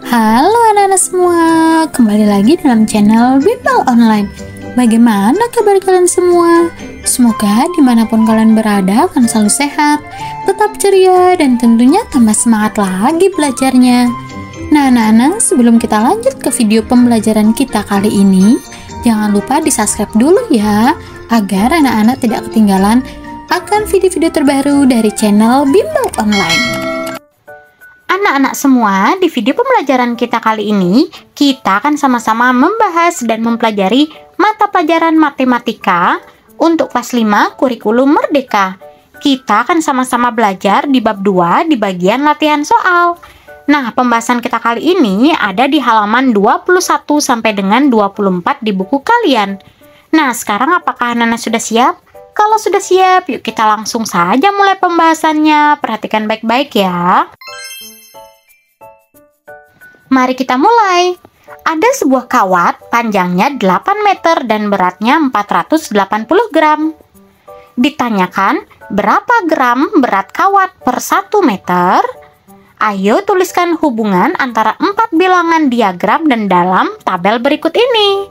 Halo anak-anak semua, kembali lagi dalam channel Bimbel Online. Bagaimana kabar kalian semua? Semoga dimanapun kalian berada akan selalu sehat, tetap ceria, dan tentunya tambah semangat lagi belajarnya. Nah anak-anak, sebelum kita lanjut ke video pembelajaran kita kali ini, jangan lupa di subscribe dulu ya, agar anak-anak tidak ketinggalan akan video-video terbaru dari channel Bimbel Online. Anak-anak semua, di video pembelajaran kita kali ini, kita akan sama-sama membahas dan mempelajari mata pelajaran matematika untuk kelas 5 kurikulum merdeka. Kita akan sama-sama belajar di bab 2 di bagian latihan soal. Nah, pembahasan kita kali ini ada di halaman 21 sampai dengan 24 di buku kalian. Nah, sekarang apakah anak-anak sudah siap? Kalau sudah siap, yuk kita langsung saja mulai pembahasannya. Perhatikan baik-baik ya. Mari kita mulai. Ada sebuah kawat panjangnya 8 meter dan beratnya 480 gram. Ditanyakan berapa gram berat kawat per 1 meter? Ayo tuliskan hubungan antara 4 bilangan diagram dan dalam tabel berikut ini.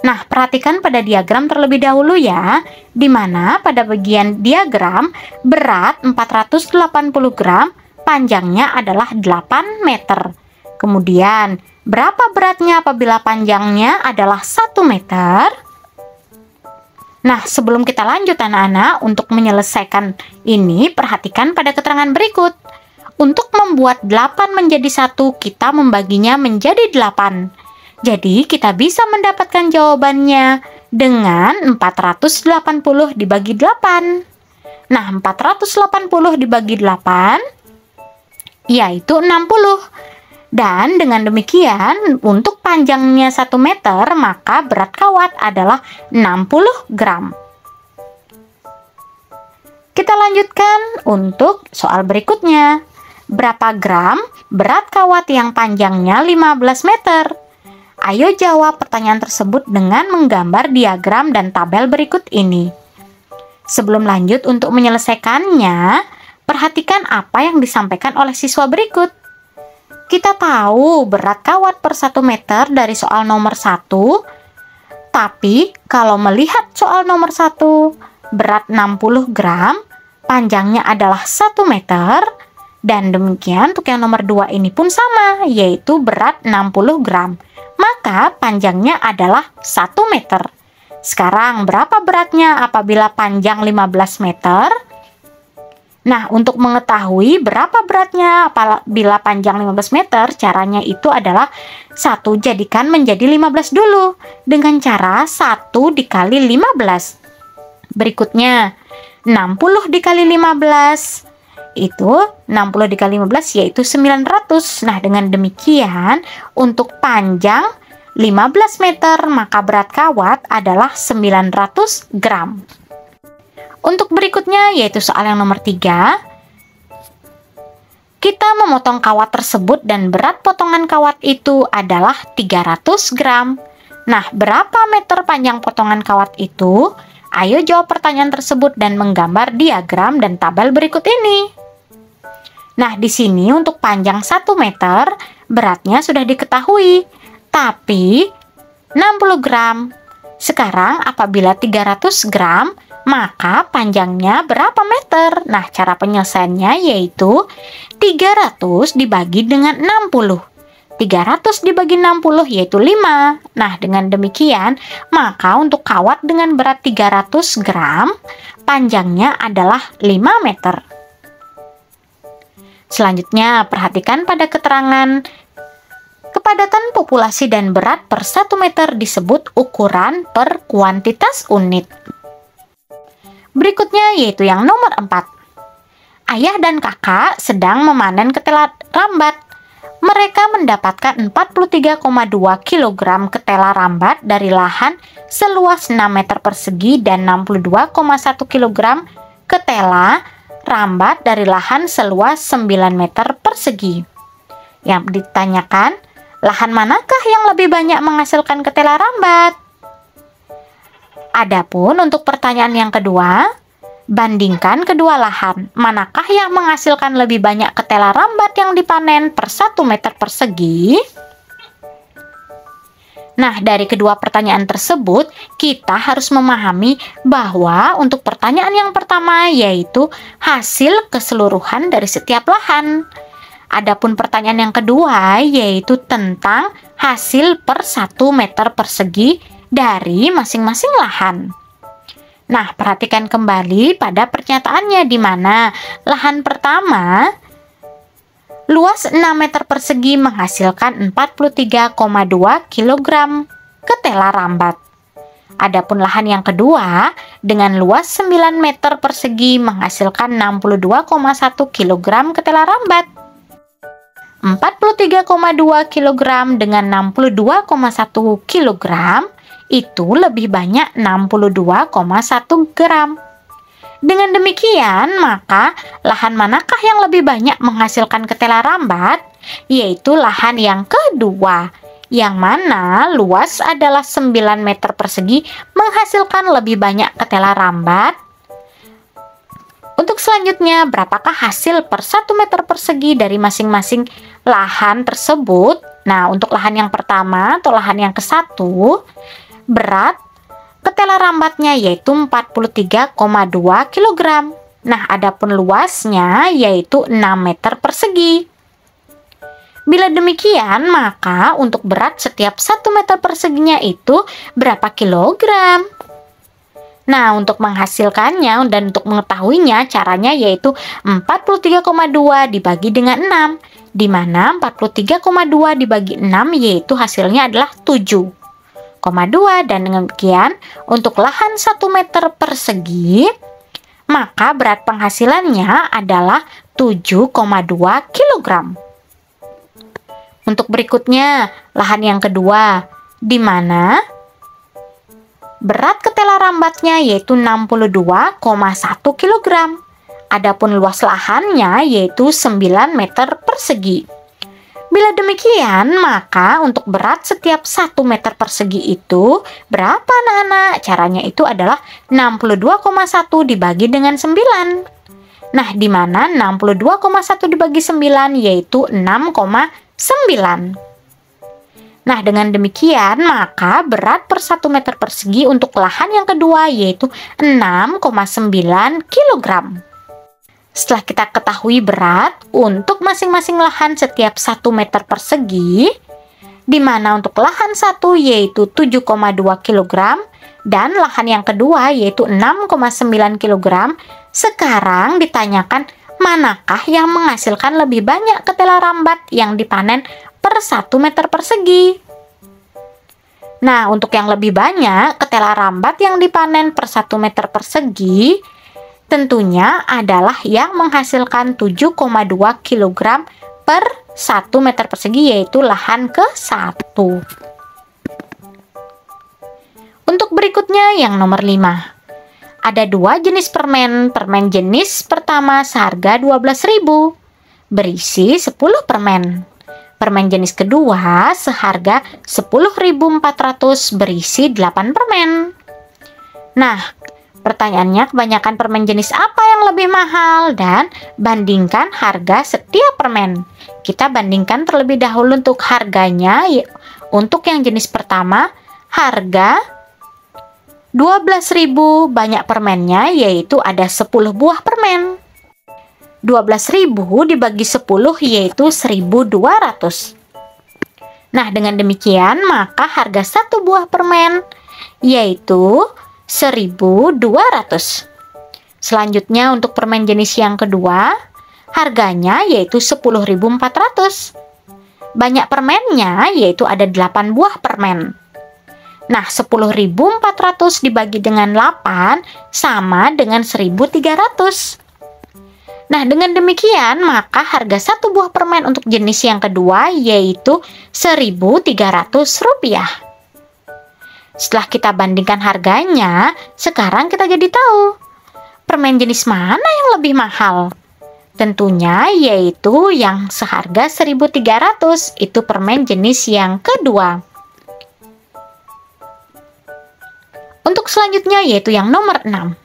Nah, perhatikan pada diagram terlebih dahulu ya, di mana pada bagian diagram berat 480 gram, panjangnya adalah 8 meter. Kemudian, berapa beratnya apabila panjangnya adalah 1 meter? Nah, sebelum kita lanjut anak-anak, untuk menyelesaikan ini, perhatikan pada keterangan berikut. Untuk membuat 8 menjadi 1, kita membaginya menjadi 8. Jadi, kita bisa mendapatkan jawabannya dengan 480 dibagi 8. Nah, 480 dibagi 8, yaitu 60. Dan dengan demikian, untuk panjangnya 1 meter, maka berat kawat adalah 60 gram. Kita lanjutkan untuk soal berikutnya. Berapa gram berat kawat yang panjangnya 15 meter? Ayo jawab pertanyaan tersebut dengan menggambar diagram dan tabel berikut ini. Sebelum lanjut untuk menyelesaikannya, perhatikan apa yang disampaikan oleh siswa berikut. Kita tahu berat kawat per 1 meter dari soal nomor 1, tapi kalau melihat soal nomor 1, berat 60 gram, panjangnya adalah 1 meter, dan demikian untuk yang nomor 2 ini pun sama, yaitu berat 60 gram, maka panjangnya adalah 1 meter. Sekarang berapa beratnya apabila panjang 15 meter? Nah, untuk mengetahui berapa beratnya apabila panjang 15 meter, caranya itu adalah 1 jadikan menjadi 15 dulu, dengan cara 1 dikali 15. Berikutnya, 60 dikali 15, itu 60 dikali 15 yaitu 900. Nah, dengan demikian, untuk panjang 15 meter, maka berat kawat adalah 900 gram. Untuk berikutnya, yaitu soal yang nomor 3, kita memotong kawat tersebut dan berat potongan kawat itu adalah 300 gram. Nah, berapa meter panjang potongan kawat itu? Ayo jawab pertanyaan tersebut dan menggambar diagram dan tabel berikut ini. Nah, di sini untuk panjang 1 meter, beratnya sudah diketahui, tapi 60 gram. Sekarang apabila 300 gram, maka panjangnya berapa meter? Nah, cara penyelesaiannya yaitu 300 dibagi dengan 60. 300 dibagi 60 yaitu 5. Nah, dengan demikian, maka untuk kawat dengan berat 300 gram, panjangnya adalah 5 meter. Selanjutnya, perhatikan pada keterangan. Kepadatan populasi dan berat per 1 meter disebut ukuran per kuantitas unit. Berikutnya yaitu yang nomor 4. Ayah dan kakak sedang memanen ketela rambat. Mereka mendapatkan 43,2 kg ketela rambat dari lahan seluas 6 meter persegi dan 62,1 kg ketela rambat dari lahan seluas 9 meter persegi. Yang ditanyakan, lahan manakah yang lebih banyak menghasilkan ketela rambat? Adapun untuk pertanyaan yang kedua, Bandingkan kedua lahan, manakah yang menghasilkan lebih banyak ketela rambat yang dipanen per 1 meter persegi? Nah, dari kedua pertanyaan tersebut, kita harus memahami bahwa untuk pertanyaan yang pertama yaitu hasil keseluruhan dari setiap lahan. Adapun pertanyaan yang kedua yaitu tentang hasil per 1 meter persegi dari masing-masing lahan. Nah, perhatikan kembali pada pernyataannya di mana lahan pertama luas 6 meter persegi menghasilkan 43,2 kg ketela rambat. Adapun lahan yang kedua dengan luas 9 meter persegi menghasilkan 62,1 kg ketela rambat. 43,2 kg dengan 62,1 kg itu lebih banyak 62,1 gram. Dengan demikian, maka lahan manakah yang lebih banyak menghasilkan ketela rambat? Yaitu lahan yang kedua, yang mana luas adalah 9 meter persegi menghasilkan lebih banyak ketela rambat. Untuk selanjutnya, berapakah hasil per 1 meter persegi dari masing-masing lahan tersebut? Nah, untuk lahan yang pertama atau lahan yang ke-1, berat ketela rambatnya yaitu 43,2 kg. Nah, adapun luasnya yaitu 6 meter persegi. Bila demikian, maka untuk berat setiap 1 meter perseginya itu berapa kilogram? Nah, untuk menghasilkannya dan untuk mengetahuinya caranya yaitu 43,2 dibagi dengan 6, di mana 43,2 dibagi 6 yaitu hasilnya adalah 7,2. Dan demikian untuk lahan 1 meter persegi, maka berat penghasilannya adalah 7,2 kg. Untuk berikutnya, lahan yang kedua, di mana berat ketela rambatnya yaitu 62,1 kg. Adapun luas lahannya yaitu 9 meter persegi. Bila demikian, maka untuk berat setiap 1 meter persegi itu berapa anak-anak? Caranya itu adalah 62,1 dibagi dengan 9. Nah, di mana 62,1 dibagi 9 yaitu 6,9. Nah, dengan demikian, maka berat per 1 meter persegi untuk lahan yang kedua yaitu 6,9 kg. Setelah kita ketahui berat untuk masing-masing lahan setiap 1 meter persegi, di mana untuk lahan 1 yaitu 7,2 kg dan lahan yang kedua yaitu 6,9 kg, sekarang ditanyakan manakah yang menghasilkan lebih banyak ketela rambat yang dipanen per 1 meter persegi. Nah, untuk yang lebih banyak ketela rambat yang dipanen per 1 meter persegi tentunya adalah yang menghasilkan 7,2 kg per 1 meter persegi yaitu lahan ke-1. Untuk berikutnya yang nomor 5. Ada 2 jenis permen. Permen jenis pertama seharga 12.000, berisi 10 permen. Permen jenis kedua seharga 10.400, berisi 8 permen. Nah, pertanyaannya kebanyakan permen jenis apa yang lebih mahal dan bandingkan harga setiap permen. Kita bandingkan terlebih dahulu untuk harganya. Untuk yang jenis pertama, harga 12.000, banyak permennya yaitu ada 10 buah permen. 12.000 dibagi 10 yaitu 1.200. Nah, dengan demikian maka harga 1 buah permen yaitu 1.200. Selanjutnya untuk permen jenis yang kedua, harganya yaitu 10.400. Banyak permennya yaitu ada 8 buah permen. Nah, 10.400 dibagi dengan 8 sama dengan 1.300. Nah, dengan demikian maka harga 1 buah permen untuk jenis yang kedua yaitu Rp1.300. Setelah kita bandingkan harganya, sekarang kita jadi tahu permen jenis mana yang lebih mahal. Tentunya yaitu yang seharga 1.300, itu permen jenis yang kedua. Untuk selanjutnya yaitu yang nomor 6.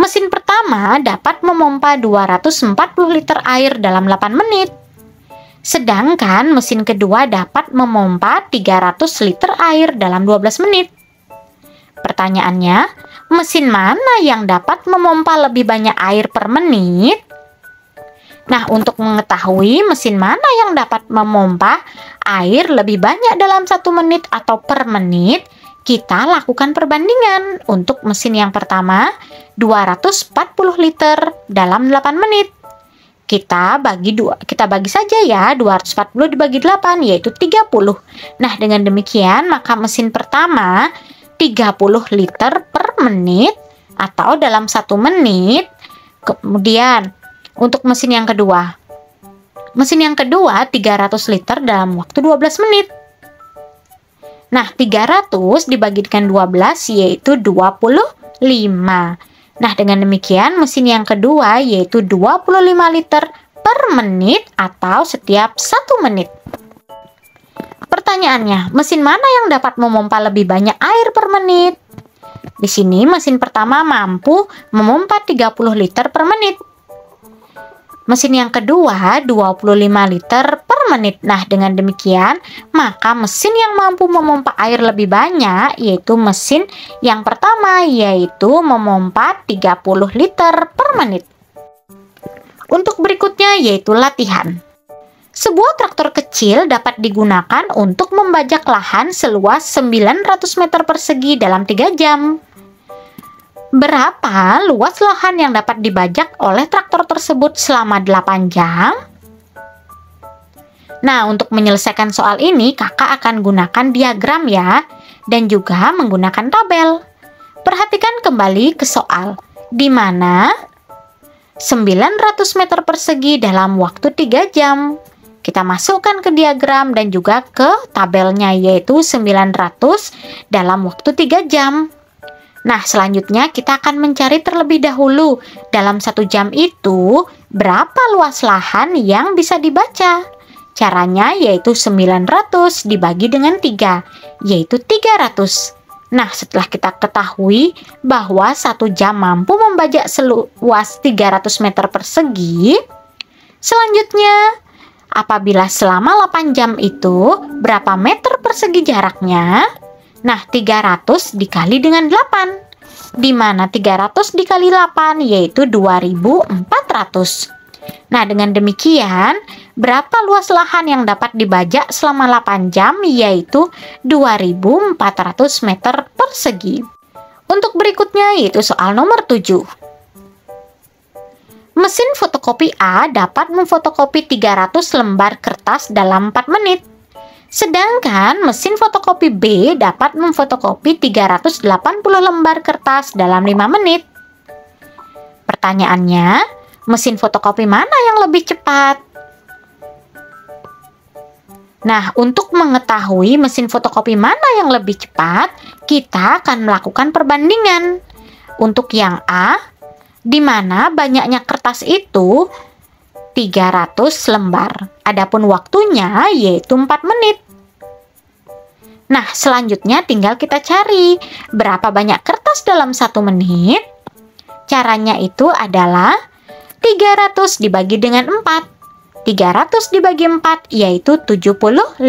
Mesin pertama dapat memompa 240 liter air dalam 8 menit. Sedangkan mesin kedua dapat memompa 300 liter air dalam 12 menit. Pertanyaannya, mesin mana yang dapat memompa lebih banyak air per menit? Nah, untuk mengetahui mesin mana yang dapat memompa air lebih banyak dalam 1 menit atau per menit, kita lakukan perbandingan. Untuk mesin yang pertama, 240 liter dalam 8 menit. Kita bagi saja ya, 240 dibagi 8 yaitu 30. Nah, dengan demikian maka mesin pertama 30 liter per menit atau dalam 1 menit. Kemudian untuk mesin yang kedua 300 liter dalam waktu 12 menit. Nah, 300 dibagi dengan 12 yaitu 25. Nah, dengan demikian mesin yang kedua yaitu 25 liter per menit atau setiap 1 menit. Pertanyaannya, mesin mana yang dapat memompa lebih banyak air per menit? Di sini mesin pertama mampu memompa 30 liter per menit. Mesin yang kedua 25 liter per menit. Nah, dengan demikian maka mesin yang mampu memompa air lebih banyak yaitu mesin yang pertama, yaitu memompa 30 liter per menit. Untuk berikutnya yaitu latihan. Sebuah traktor kecil dapat digunakan untuk membajak lahan seluas 900 meter persegi dalam 3 jam. Berapa luas lahan yang dapat dibajak oleh traktor tersebut selama 8 jam? Nah, untuk menyelesaikan soal ini, kakak akan gunakan diagram ya, dan juga menggunakan tabel. Perhatikan kembali ke soal, di mana 900 meter persegi dalam waktu 3 jam. Kita masukkan ke diagram dan juga ke tabelnya, yaitu 900 dalam waktu 3 jam. Nah, selanjutnya kita akan mencari terlebih dahulu dalam 1 jam itu berapa luas lahan yang bisa dibaca. Caranya yaitu 900 dibagi dengan 3, yaitu 300. Nah, setelah kita ketahui bahwa 1 jam mampu membajak seluas 300 meter persegi, selanjutnya apabila selama 8 jam itu berapa meter persegi jaraknya? Nah, 300 dikali dengan 8, di mana 300 dikali 8 yaitu 2400. Nah, dengan demikian, berapa luas lahan yang dapat dibajak selama 8 jam yaitu 2400 meter persegi. Untuk berikutnya yaitu soal nomor 7. Mesin fotokopi A dapat memfotokopi 300 lembar kertas dalam 4 menit. Sedangkan mesin fotokopi B dapat memfotokopi 380 lembar kertas dalam 5 menit. Pertanyaannya, mesin fotokopi mana yang lebih cepat? Nah, untuk mengetahui mesin fotokopi mana yang lebih cepat, kita akan melakukan perbandingan. Untuk yang A, di mana banyaknya kertas itu 300 lembar. Adapun waktunya yaitu 4 menit. Nah, selanjutnya tinggal kita cari berapa banyak kertas dalam 1 menit. Caranya itu adalah 300 dibagi dengan 4. 300 dibagi 4 yaitu 75.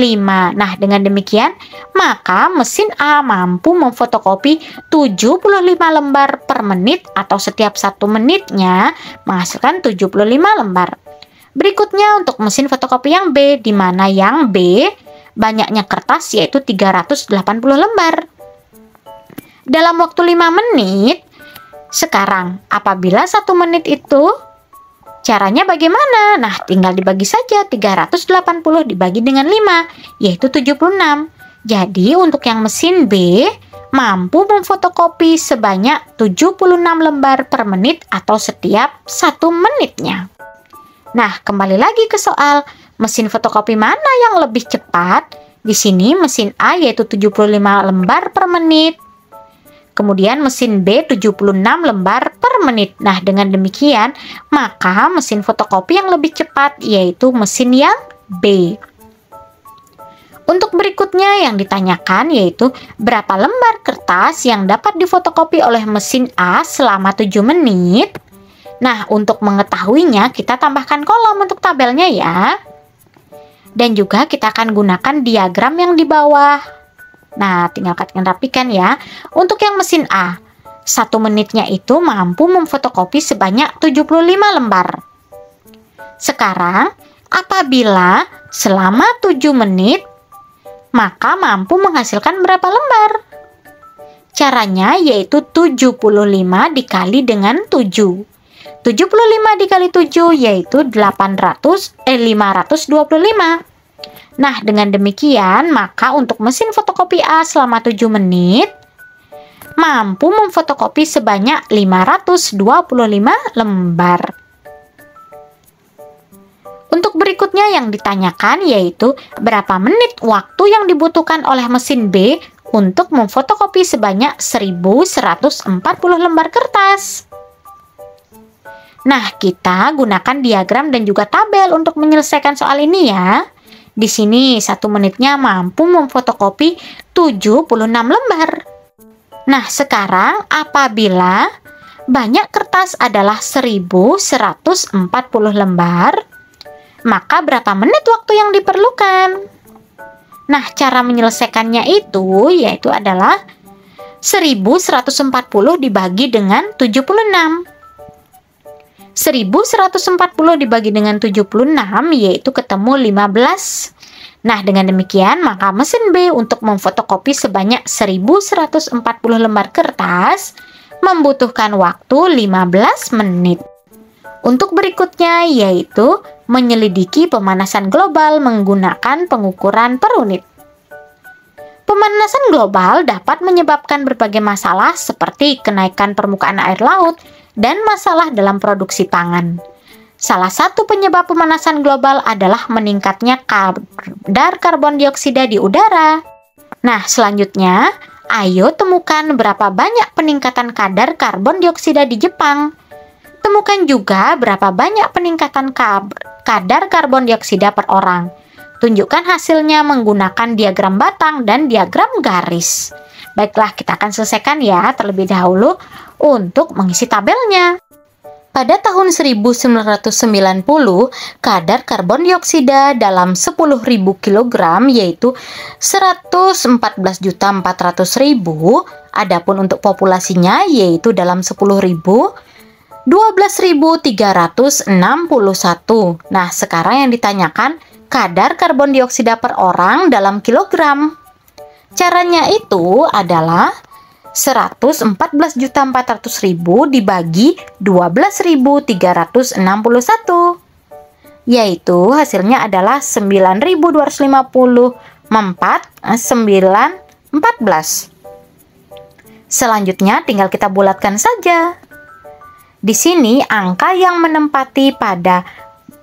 Nah, dengan demikian maka mesin A mampu memfotokopi 75 lembar per menit atau setiap 1 menitnya menghasilkan 75 lembar. Berikutnya untuk mesin fotokopi yang B, di mana yang B banyaknya kertas yaitu 380 lembar. Dalam waktu 5 menit, sekarang apabila 1 menit itu caranya bagaimana? Nah, tinggal dibagi saja 380 dibagi dengan 5 yaitu 76. Jadi untuk yang mesin B mampu memfotokopi sebanyak 76 lembar per menit atau setiap 1 menitnya. Nah, kembali lagi ke soal, mesin fotokopi mana yang lebih cepat? Di sini mesin A yaitu 75 lembar per menit. Kemudian mesin B 76 lembar per menit. Nah, dengan demikian, maka mesin fotokopi yang lebih cepat yaitu mesin yang B. Untuk berikutnya yang ditanyakan yaitu berapa lembar kertas yang dapat difotokopi oleh mesin A selama 7 menit. Nah, untuk mengetahuinya kita tambahkan kolom untuk tabelnya ya. Dan juga kita akan gunakan diagram yang di bawah. Nah, tinggal kalian rapikan ya. Untuk yang mesin A, 1 menitnya itu mampu memfotokopi sebanyak 75 lembar. Sekarang, apabila selama 7 menit, maka mampu menghasilkan berapa lembar? Caranya yaitu 75 dikali dengan 7. 75 dikali 7 yaitu 525. Nah, dengan demikian, maka untuk mesin fotokopi A selama 7 menit, mampu memfotokopi sebanyak 525 lembar. Untuk berikutnya yang ditanyakan yaitu berapa menit waktu yang dibutuhkan oleh mesin B untuk memfotokopi sebanyak 1140 lembar kertas. Nah, kita gunakan diagram dan juga tabel untuk menyelesaikan soal ini ya. Di sini 1 menitnya mampu memfotokopi 76 lembar. Nah, sekarang apabila banyak kertas adalah 1140 lembar, maka berapa menit waktu yang diperlukan? Nah, cara menyelesaikannya itu yaitu adalah 1140 dibagi dengan 76. 1140 dibagi dengan 76 yaitu ketemu 15. Nah, dengan demikian maka mesin B untuk memfotokopi sebanyak 1140 lembar kertas membutuhkan waktu 15 menit. Untuk berikutnya yaitu menyelidiki pemanasan global menggunakan pengukuran per unit. Pemanasan global dapat menyebabkan berbagai masalah seperti kenaikan permukaan air laut dan masalah dalam produksi pangan. Salah satu penyebab pemanasan global adalah meningkatnya kadar karbon dioksida di udara. Nah, selanjutnya, ayo temukan berapa banyak peningkatan kadar karbon dioksida di Jepang. Temukan juga berapa banyak peningkatan kadar karbon dioksida per orang. Tunjukkan hasilnya menggunakan diagram batang dan diagram garis. Baiklah, kita akan selesaikan ya terlebih dahulu untuk mengisi tabelnya. Pada tahun 1990, kadar karbon dioksida dalam 10.000 kg yaitu 114.400.000. Adapun untuk populasinya yaitu dalam 10.000 12.361. Nah, sekarang yang ditanyakan kadar karbon dioksida per orang dalam kilogram. Caranya itu adalah 114.400.000 dibagi 12.361. Yaitu hasilnya adalah 9.250 Selanjutnya tinggal kita bulatkan saja. Di sini angka yang menempati pada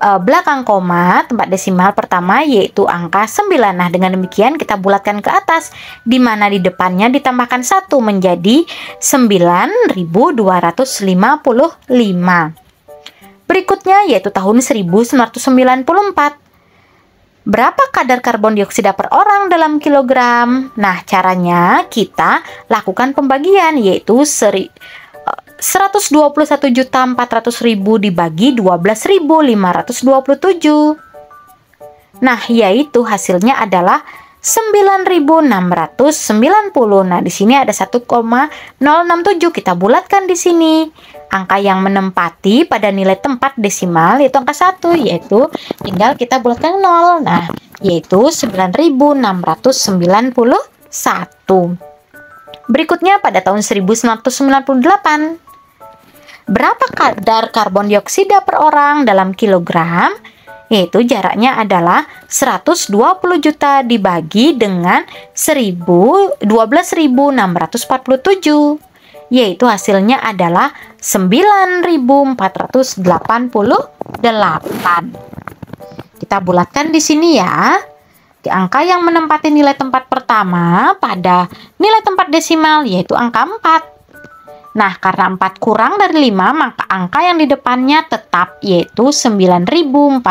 belakang koma tempat desimal pertama yaitu angka 9. Nah, dengan demikian kita bulatkan ke atas di mana di depannya ditambahkan 1 menjadi 9.255. Berikutnya yaitu tahun 1994. Berapa kadar karbon dioksida per orang dalam kilogram? Nah, caranya kita lakukan pembagian yaitu 121.400.000 dibagi 12.527. Nah, yaitu hasilnya adalah 9.690. Nah, di sini ada 1,067. Kita bulatkan di sini. Angka yang menempati pada nilai tempat desimal yaitu angka 1, yaitu tinggal kita bulatkan 0. Nah, yaitu 9.691. Berikutnya pada tahun 1998. Berapa kadar karbon dioksida per orang dalam kilogram? Yaitu jaraknya adalah 120 juta dibagi dengan 12.647. Yaitu hasilnya adalah 9.488. Kita bulatkan di sini ya. Angka yang menempati nilai tempat pertama pada nilai tempat desimal yaitu angka 4. Nah, karena 4 kurang dari 5, maka angka yang di depannya tetap yaitu 9.488.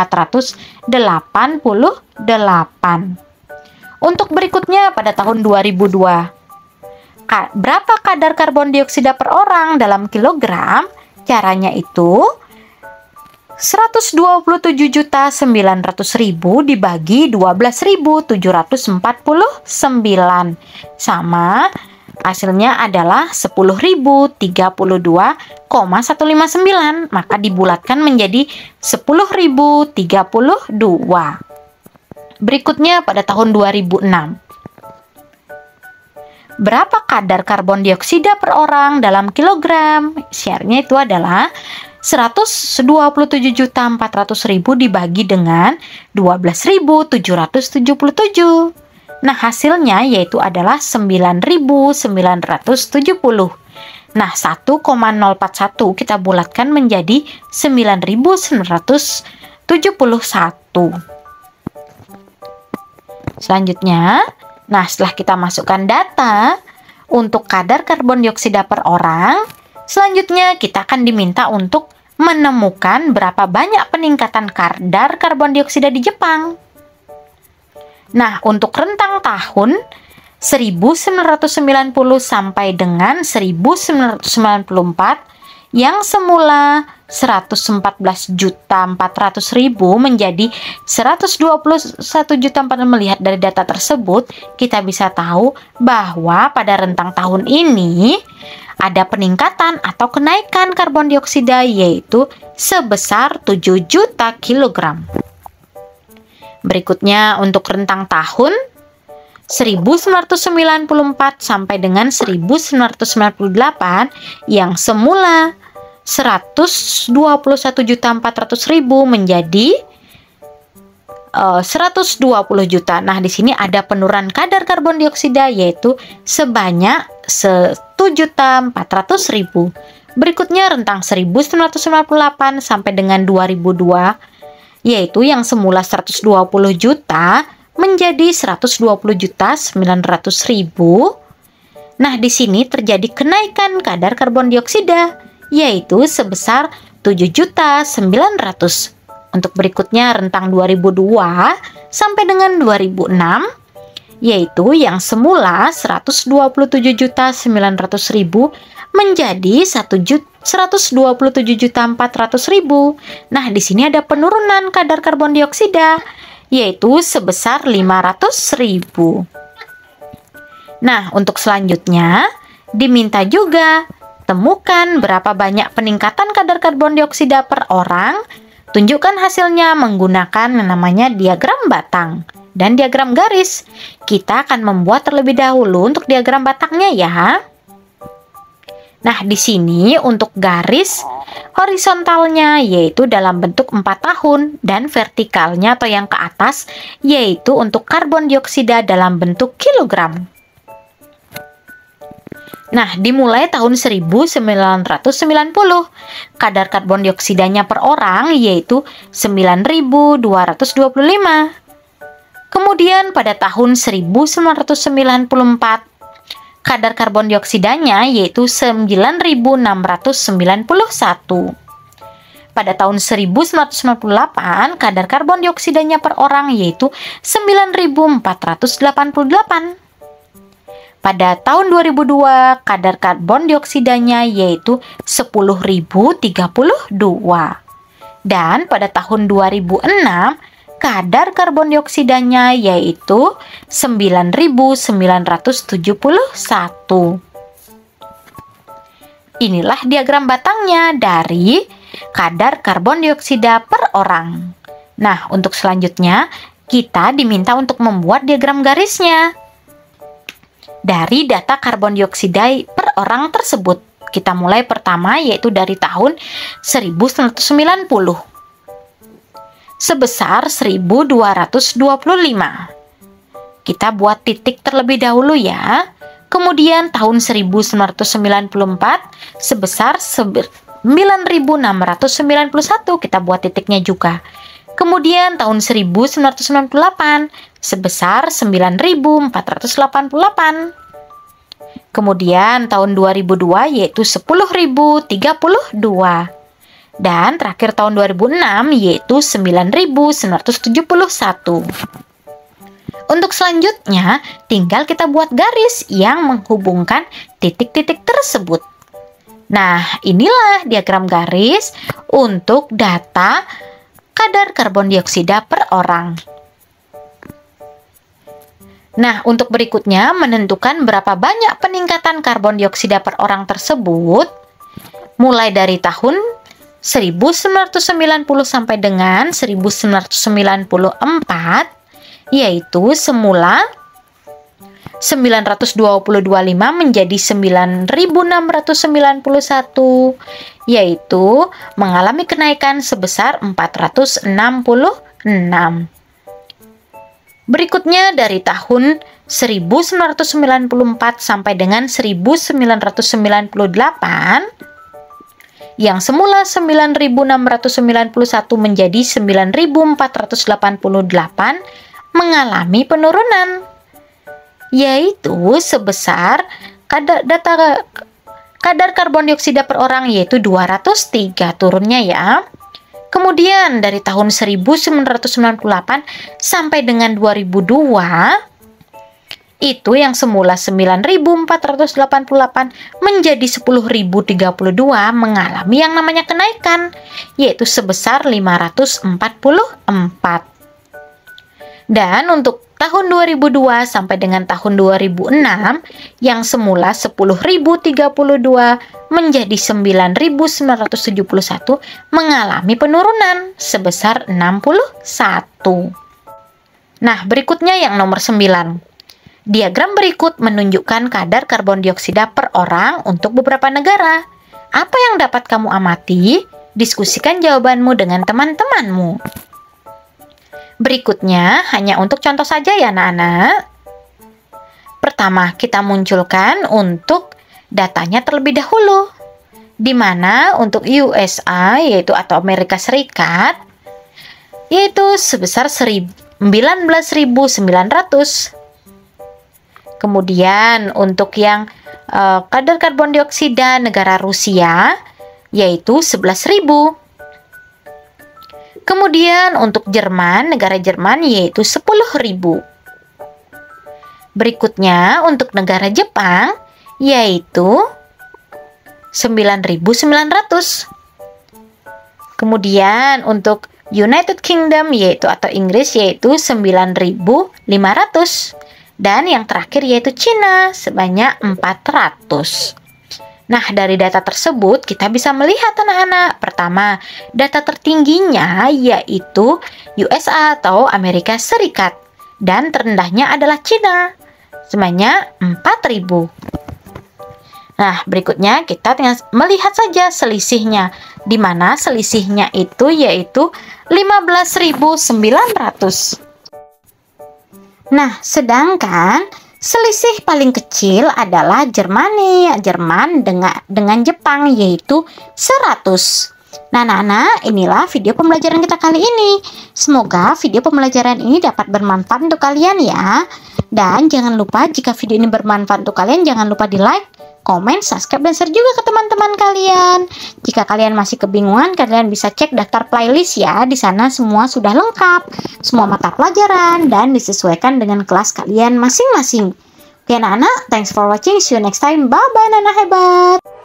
Untuk berikutnya pada tahun 2002. Berapa kadar karbon dioksida per orang dalam kilogram? Caranya itu 127.900.000 dibagi 12.749 sama hasilnya adalah 10.032,159, maka dibulatkan menjadi 10.032. Berikutnya pada tahun 2006. Berapa kadar karbon dioksida per orang dalam kilogram? Syaratnya itu adalah 127.400.000 dibagi dengan 12.777. Nah, hasilnya yaitu adalah 9.970. Nah, 1,041 kita bulatkan menjadi 9.971. Selanjutnya, nah, setelah kita masukkan data untuk kadar karbon dioksida per orang, selanjutnya kita akan diminta untuk menemukan berapa banyak peningkatan kadar karbon dioksida di Jepang. Nah, untuk rentang tahun 1990 sampai dengan 1994 yang semula 114.400.000 menjadi 121.400.000. Melihat dari data tersebut, kita bisa tahu bahwa pada rentang tahun ini ada peningkatan atau kenaikan karbon dioksida yaitu sebesar 7 juta kilogram. Berikutnya untuk rentang tahun 1994 sampai dengan 1998 yang semula 121.400.000 menjadi 120 juta. Nah, di sini ada penurunan kadar karbon dioksida yaitu sebanyak 1.400.000. Berikutnya rentang 1998 sampai dengan 2002 yaitu yang semula 120 juta menjadi 120.900.000. Nah, di sini terjadi kenaikan kadar karbon dioksida yaitu sebesar 7.900.000. Untuk berikutnya rentang 2002 sampai dengan 2006 yaitu yang semula 127.900.000 menjadi 127.400.000. Nah, di sini ada penurunan kadar karbon dioksida yaitu sebesar 500.000. Nah, untuk selanjutnya diminta juga temukan berapa banyak peningkatan kadar karbon dioksida per orang. Tunjukkan hasilnya menggunakan yang namanya diagram batang dan diagram garis. Kita akan membuat terlebih dahulu untuk diagram batangnya ya. Nah, di sini untuk garis horizontalnya yaitu dalam bentuk 4 tahun dan vertikalnya atau yang ke atas yaitu untuk karbon dioksida dalam bentuk kilogram. Nah, dimulai tahun 1990, kadar karbon dioksidanya per orang yaitu 9.225. Kemudian pada tahun 1994, kadar karbon dioksidanya yaitu 9.691. Pada tahun 1998, kadar karbon dioksidanya per orang yaitu 9.488. Pada tahun 2002, kadar karbon dioksidanya yaitu 10.032. Dan pada tahun 2006, kadar karbon dioksidanya yaitu 9.971. Inilah diagram batangnya dari kadar karbon dioksida per orang. Nah, untuk selanjutnya, kita diminta untuk membuat diagram garisnya dari data karbon dioksida per orang tersebut. Kita mulai pertama yaitu dari tahun 1990 sebesar 1.225. Kita buat titik terlebih dahulu ya. Kemudian tahun 1994 sebesar 9.691. Kita buat titiknya juga. Kemudian tahun 1998 sebesar 9.488. Kemudian tahun 2002 yaitu 10.032. Dan terakhir tahun 2006 yaitu 9.971. Untuk selanjutnya, tinggal kita buat garis yang menghubungkan titik-titik tersebut. Nah, inilah diagram garis untuk data kadar karbon dioksida per orang. Nah, untuk berikutnya menentukan berapa banyak peningkatan karbon dioksida per orang tersebut mulai dari tahun 1990 sampai dengan 1994, yaitu semula 922,5 menjadi 9.691, yaitu mengalami kenaikan sebesar 466. Berikutnya dari tahun 1994 sampai dengan 1998, yang semula 9.691 menjadi 9.488, mengalami penurunan, yaitu sebesar kadar karbon dioksida per orang yaitu 203, turunnya ya. Kemudian dari tahun 1998 sampai dengan 2002, itu yang semula 9.488 menjadi 10.032, mengalami yang namanya kenaikan, yaitu sebesar 544. Dan untuk tahun 2002 sampai dengan tahun 2006, yang semula 10.032 menjadi 9.971, mengalami penurunan sebesar 61. Nah, berikutnya yang nomor 9. Diagram berikut menunjukkan kadar karbon dioksida per orang untuk beberapa negara. Apa yang dapat kamu amati? Diskusikan jawabanmu dengan teman-temanmu. Berikutnya hanya untuk contoh saja ya anak-anak. Pertama, kita munculkan untuk datanya terlebih dahulu, di mana untuk USA yaitu atau Amerika Serikat yaitu sebesar 19.900. Kemudian untuk yang kadar karbon dioksida negara Rusia yaitu 11.000. Kemudian untuk Jerman, negara Jerman yaitu 10.000. Berikutnya untuk negara Jepang yaitu 9.900. Kemudian untuk United Kingdom yaitu atau Inggris yaitu 9.500. Dan yang terakhir yaitu Cina sebanyak 400. Nah, dari data tersebut kita bisa melihat anak-anak. Pertama, data tertingginya yaitu USA atau Amerika Serikat. Dan terendahnya adalah Cina, sebanyak 4.000. Nah, berikutnya kita melihat saja selisihnya. Di mana selisihnya itu yaitu 15.900. Nah, sedangkan selisih paling kecil adalah Jerman dengan Jepang yaitu 100. Nah, anak-anak, inilah video pembelajaran kita kali ini. Semoga video pembelajaran ini dapat bermanfaat untuk kalian ya. Dan jangan lupa jika video ini bermanfaat untuk kalian, jangan lupa di like, komen, subscribe, dan share juga ke teman-teman kalian. Jika kalian masih kebingungan, kalian bisa cek daftar playlist ya. Di sana semua sudah lengkap, semua mata pelajaran, dan disesuaikan dengan kelas kalian masing-masing. Oke anak-anak, thanks for watching. See you next time. Bye-bye anak-anak hebat.